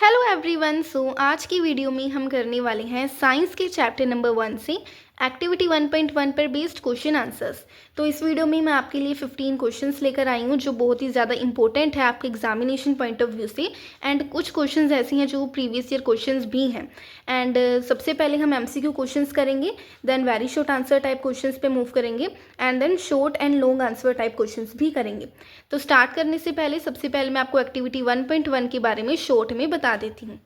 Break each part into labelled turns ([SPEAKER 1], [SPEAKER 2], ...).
[SPEAKER 1] Hello everyone. आज की video में हम करने वाले हैं साइंस के चैप्टर नंबर 1 से एक्टिविटी 1.1 पर बेस्ड क्वेश्चन आंसर्स। तो इस वीडियो में मैं आपके लिए 15 क्वेश्चंस लेकर आई हूँ जो बहुत ही ज़्यादा इंपॉर्टेंट है आपके एग्जामिनेशन पॉइंट ऑफ व्यू से। एंड कुछ क्वेश्चंस ऐसे हैं जो प्रीवियस ईयर क्वेश्चंस भी हैं। एंड सबसे पहले हम एमसीक्यू क्वेश्चंस करेंगे, then very short answer type questions पे मूव करेंगे, and then short and long answer type questions भी करेंगे। तो स्टार्ट करने से पहले सबसे पहले मैं आपको एक्टिविटी 1.1 के बारे में शॉर्ट में बता देती हूँ।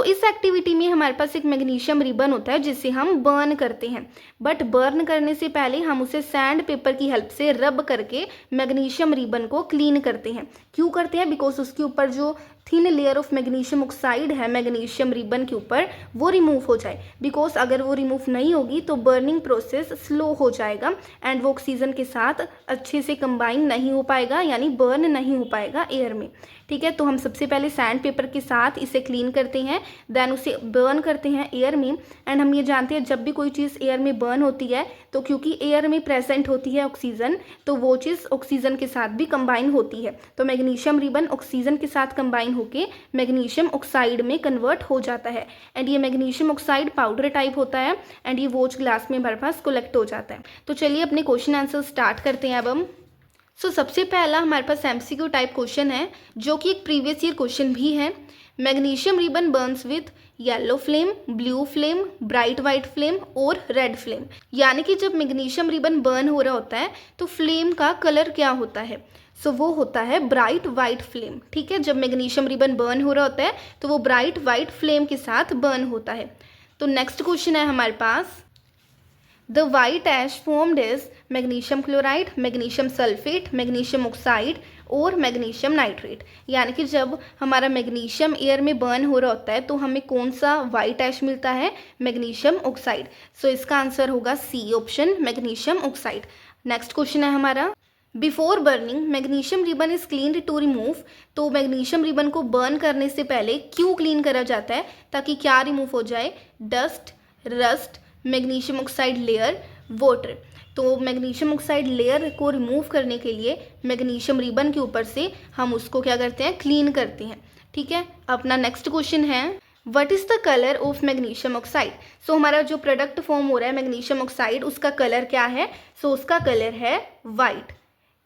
[SPEAKER 1] इस एक्टिविटी में हमारे पास एक मैग्नीशियम रिबन होता है जिसे हम बर्न करते हैं, बट बर्न करने से पहले हम उसे सैंड पेपर की हेल्प से रब करके मैग्नीशियम रिबन को क्लीन करते हैं। क्यों करते हैं? बिकॉज उसके ऊपर जो thin layer of magnesium oxide है मैग्नीशियम रिबन के ऊपर, वो रिमूव हो जाए। बिकॉज अगर वो रिमूव नहीं होगी तो बर्निंग प्रोसेस स्लो हो जाएगा एंड वो ऑक्सीजन के साथ अच्छे से कंबाइन नहीं हो पाएगा, यानी बर्न नहीं हो पाएगा एयर में। ठीक है, तो हम सबसे पहले सैंड पेपर के साथ इसे क्लीन करते हैं, देन उसे बर्न करते हैं एयर में। एंड हम ये जानते हैं जब भी कोई चीज़ एयर में बर्न होती है तो क्योंकि एयर में प्रेजेंट होती है ऑक्सीजन, तो वो चीज़ ऑक्सीजन के साथ भी कंबाइन होती है। तो मैग्नीशियम रिबन ऑक्सीजन के साथ कंबाइन होके मैग्नीशियम ऑक्साइड में कन्वर्ट हो जाता है। एंड ये मैग्नीशियम ऑक्साइड पाउडर टाइप होता है एंड ये वॉच ग्लास में हमारे पास कलेक्ट हो जाता है। तो चलिए अपने क्वेश्चन आंसर स्टार्ट करते हैं अब हम। सबसे पहला हमारे पास एमसीक्यू टाइप क्वेश्चन है जो कि एक प्रीवियस ईयर क्वेश्चन भी है। Magnesium ribbon Burns with yellow flame, blue flame, bright white flame और रेड फ्लेम। यानी कि जब मैग्नीशियम रिबन बर्न हो रहा होता है तो फ्लेम का कलर क्या होता है? वो होता है ब्राइट वाइट फ्लेम। ठीक है, जब मैग्नीशियम रिबन बर्न हो रहा होता है तो वो ब्राइट वाइट फ्लेम के साथ बर्न होता है। तो नेक्स्ट क्वेश्चन है हमारे पास, the white ash formed is magnesium chloride, magnesium sulphate, magnesium oxide और मैग्नीशियम नाइट्रेट। यानी कि जब हमारा मैग्नीशियम एयर में बर्न हो रहा होता है तो हमें कौन सा वाइट ऐश मिलता है? Magnesium oxide. इसका आंसर होगा C option, magnesium oxide. Next question है हमारा, before burning magnesium ribbon is cleaned to remove. तो मैग्नीशियम रिबन को बर्न करने से पहले क्यों क्लीन करा जाता है? ताकि क्या रिमूव हो जाए? Dust, rust, magnesium oxide layer, water. तो मैग्नीशियम ऑक्साइड लेयर को रिमूव करने के लिए मैग्नीशियम रिबन के ऊपर से हम उसको क्या करते हैं? क्लीन करते हैं। ठीक है, अपना नेक्स्ट क्वेश्चन है, what is the colour of magnesium oxide. हमारा जो प्रोडक्ट फॉर्म हो रहा है मैग्नीशियम ऑक्साइड, उसका कलर क्या है? उसका कलर है वाइट।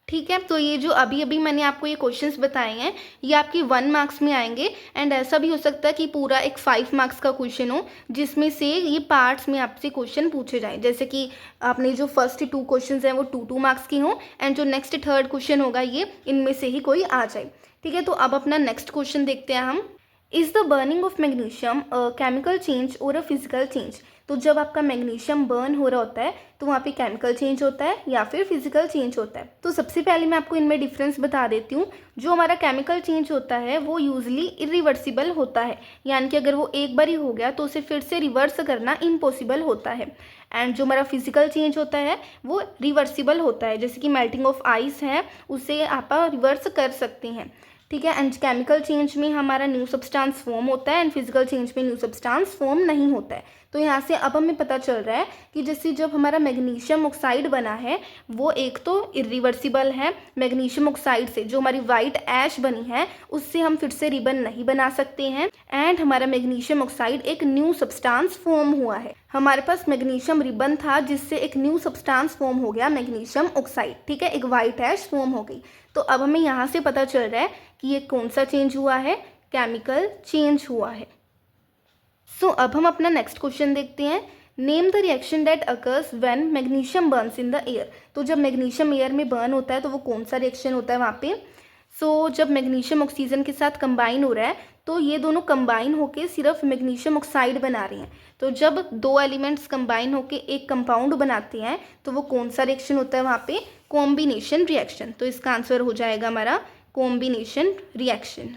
[SPEAKER 1] ठीक है, तो ये जो अभी अभी मैंने आपको ये क्वेश्चंस बताए हैं ये आपके 1 मार्क्स में आएंगे। एंड ऐसा भी हो सकता है कि पूरा एक 5 मार्क्स का क्वेश्चन हो जिसमें से ये पार्ट्स में आपसे क्वेश्चन पूछे जाएं। जैसे कि आपने जो फर्स्ट 2 क्वेश्चंस हैं वो 2 मार्क्स के हों एंड जो नेक्स्ट 3rd क्वेश्चन होगा ये इनमें से ही कोई आ जाए। ठीक है, तो अब अपना नेक्स्ट क्वेश्चन देखते हैं हम, is the burning of magnesium a chemical change और अ फिजिकल चेंज। तो जब आपका मैग्नीशियम बर्न हो रहा होता है तो वहाँ पे केमिकल चेंज होता है या फिर फिजिकल चेंज होता है। तो सबसे पहले मैं आपको इनमें डिफरेंस बता देती हूँ। जो हमारा केमिकल चेंज होता है वो यूजली इरिवर्सिबल होता है, यानी कि अगर वो एक बार ही हो गया तो उसे फिर से रिवर्स करना इम्पॉसिबल होता है। एंड जो हमारा फिजिकल चेंज होता है वो रिवर्सिबल होता है, जैसे कि मेल्टिंग ऑफ आइस है उसे आप रिवर्स कर सकते हैं। ठीक है, एंड केमिकल चेंज में हमारा न्यू सब्सटेंस फॉर्म होता है एंड फिजिकल चेंज में न्यू सब्सटेंस फॉर्म नहीं होता है। तो यहाँ से अब हमें पता चल रहा है कि जैसे जब हमारा मैग्नीशियम ऑक्साइड बना है वो एक तो इरिवर्सिबल है, मैग्नीशियम ऑक्साइड से जो हमारी वाइट ऐश बनी है उससे हम फिर से रिबन नहीं बना सकते हैं। एंड हमारा मैग्नीशियम ऑक्साइड एक न्यू सब्सटेंस फॉर्म हुआ है। हमारे पास मैग्नीशियम रिबन था जिससे एक न्यू सब्सटेंस फॉर्म हो गया मैग्नीशियम ऑक्साइड। ठीक है, एक वाइट ऐश फॉर्म हो गई। तो अब हमें यहाँ से पता चल रहा है कि ये कौन सा चेंज हुआ है? केमिकल चेंज हुआ है। अब हम अपना नेक्स्ट क्वेश्चन देखते हैं, name the reaction that occurs when magnesium Burns in the air. तो जब मैग्नीशियम एयर में बर्न होता है तो वो कौन सा रिएक्शन होता है वहाँ पे? जब मैग्नीशियम ऑक्सीजन के साथ कंबाइन हो रहा है तो ये दोनों कंबाइन होके सिर्फ मैग्नीशियम ऑक्साइड बना रहे हैं। तो जब 2 एलिमेंट्स कंबाइन होके एक कंपाउंड बनाते हैं तो वो कौन सा रिएक्शन होता है वहाँ पे? Combination reaction. तो इसका आंसर हो जाएगा हमारा कॉम्बिनेशन रिएक्शन।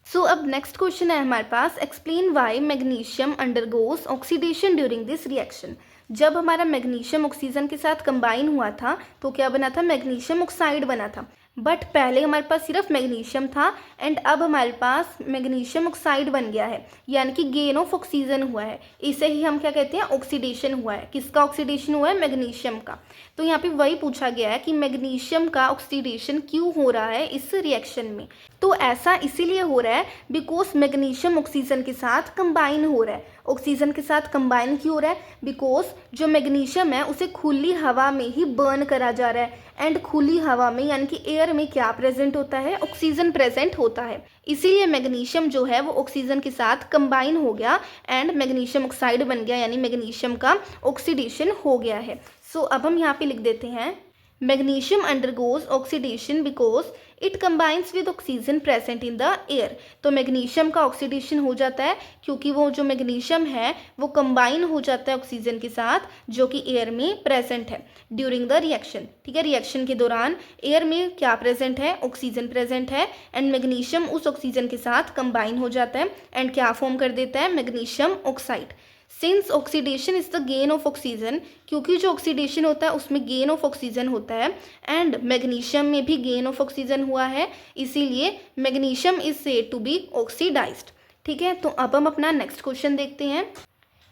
[SPEAKER 1] अब नेक्स्ट क्वेश्चन है हमारे पास, explain why magnesium undergoes oxidation during this reaction. जब हमारा मैग्नीशियम ऑक्सीजन के साथ कंबाइन हुआ था तो क्या बना था? मैग्नीशियम ऑक्साइड बना था। बट पहले हमारे पास सिर्फ मैग्नीशियम था एंड अब हमारे पास मैग्नीशियम ऑक्साइड बन गया है, यानी कि गेन ऑफ ऑक्सीजन हुआ है। इसे ही हम क्या कहते हैं, ऑक्सीडेशन हुआ है। किसका ऑक्सीडेशन हुआ है, मैग्नीशियम का। तो यहाँ पे वही पूछा गया है कि मैग्नीशियम का ऑक्सीडेशन क्यों हो रहा है इस रिएक्शन में। तो ऐसा इसीलिए हो रहा है बिकॉज मैग्नीशियम ऑक्सीजन के साथ कंबाइन हो रहा है। ऑक्सीजन के साथ कंबाइन क्यों हो रहा है, बिकॉज जो मैग्नीशियम है उसे खुली हवा में ही बर्न करा जा रहा है एंड खुली हवा में यानी कि एयर में क्या प्रेजेंट होता है, ऑक्सीजन प्रेजेंट होता है। इसीलिए मैग्नीशियम जो है वो ऑक्सीजन के साथ कंबाइन हो गया एंड मैग्नीशियम ऑक्साइड बन गया, यानी मैग्नीशियम का ऑक्सीडेशन हो गया है। सो अब हम यहाँ पे लिख देते हैं magnesium undergoes oxidation because it combines with oxygen present in the air. तो मैग्नीशियम का ऑक्सीडेशन हो जाता है क्योंकि वो जो मैग्नीशियम है वो कंबाइन हो जाता है ऑक्सीजन के साथ जो कि एयर में प्रेजेंट है ड्यूरिंग द रिएक्शन। ठीक है, रिएक्शन के दौरान एयर में क्या प्रेजेंट है, ऑक्सीजन प्रेजेंट है एंड मैग्नीशियम उस ऑक्सीजन के साथ कंबाइन हो जाता है एंड क्या फॉर्म कर देता है, magnesium oxide. Since oxidation is the gain of oxygen, क्योंकि जो ऑक्सीडेशन होता है उसमें गेन ऑफ ऑक्सीजन होता है एंड मैग्नीशियम में भी गेन ऑफ ऑक्सीजन हुआ है, इसीलिए magnesium is said to be oxidised. ठीक है, तो अब हम अपना नेक्स्ट क्वेश्चन देखते हैं।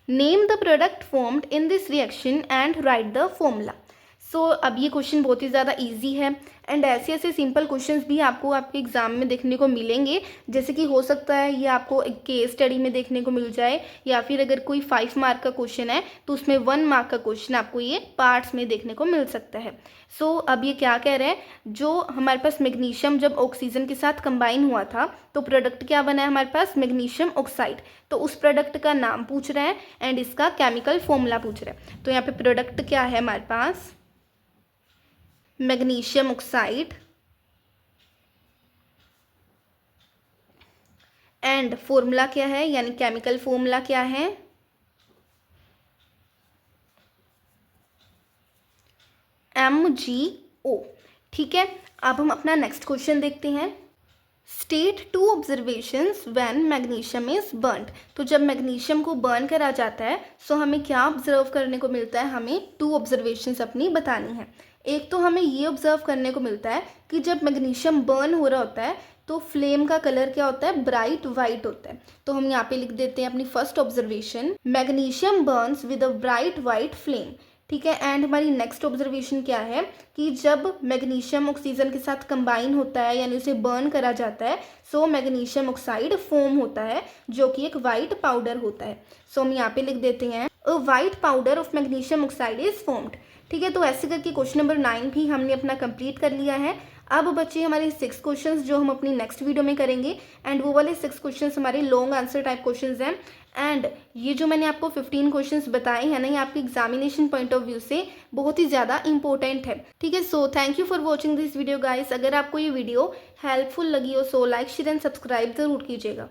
[SPEAKER 1] Name the product formed in this reaction and write the formula. So अब ये क्वेश्चन बहुत ही ज़्यादा इजी है एंड ऐसे ऐसे सिंपल क्वेश्चंस भी आपको आपके एग्जाम में देखने को मिलेंगे। जैसे कि हो सकता है ये आपको एक केस स्टडी में देखने को मिल जाए, या फिर अगर कोई 5 मार्क का क्वेश्चन है तो उसमें 1 मार्क का क्वेश्चन आपको ये पार्ट्स में देखने को मिल सकता है। सो अब ये क्या कह रहे हैं, जो हमारे पास मैग्नीशियम जब ऑक्सीजन के साथ कंबाइन हुआ था तो प्रोडक्ट क्या बना है हमारे पास, मैग्नीशियम ऑक्साइड। तो उस प्रोडक्ट का नाम पूछ रहे हैं एंड इसका केमिकल फॉर्मूला पूछ रहे हैं। तो यहाँ पे प्रोडक्ट क्या है हमारे पास, मैग्नीशियम ऑक्साइड एंड फॉर्मूला क्या है, यानी केमिकल फॉर्मूला क्या है, MgO। ठीक है, अब हम अपना नेक्स्ट क्वेश्चन देखते हैं। State 2 observations when magnesium is burned. तो जब मैग्नीशियम को बर्न करा जाता है सो हमें क्या ऑब्जर्व करने को मिलता है, हमें 2 ऑब्जर्वेशंस अपनी बतानी है। एक तो हमें ये ऑब्जर्व करने को मिलता है कि जब मैग्नीशियम बर्न हो रहा होता है तो फ्लेम का कलर क्या होता है, ब्राइट वाइट होता है। तो हम यहाँ पे लिख देते हैं अपनी first observation, magnesium Burns with a bright white flame. ठीक है, एंड हमारी नेक्स्ट ऑब्जर्वेशन क्या है कि जब मैग्नीशियम ऑक्सीजन के साथ कंबाइन होता है यानी उसे बर्न करा जाता है सो मैग्नीशियम ऑक्साइड फॉर्म होता है जो कि एक वाइट पाउडर होता है। सो हम यहाँ पे लिख देते हैं अ white powder of magnesium oxide is formed. ठीक है, तो ऐसे करके क्वेश्चन नंबर 9 भी हमने अपना कंप्लीट कर लिया है। अब बच्चे हमारे 6 क्वेश्चंस जो हम अपनी नेक्स्ट वीडियो में करेंगे एंड वो वाले 6 क्वेश्चंस हमारे लॉन्ग आंसर टाइप क्वेश्चंस हैं एंड ये जो मैंने आपको 15 क्वेश्चंस बताए हैं ना, ये आपके एग्जामिनेशन पॉइंट ऑफ व्यू से बहुत ही ज़्यादा इंपॉर्टेंट है। ठीक है, so thank you for watching this video guys. अगर आपको ये वीडियो हेल्पफुल लगी हो so like share and subscribe ज़रूर कीजिएगा।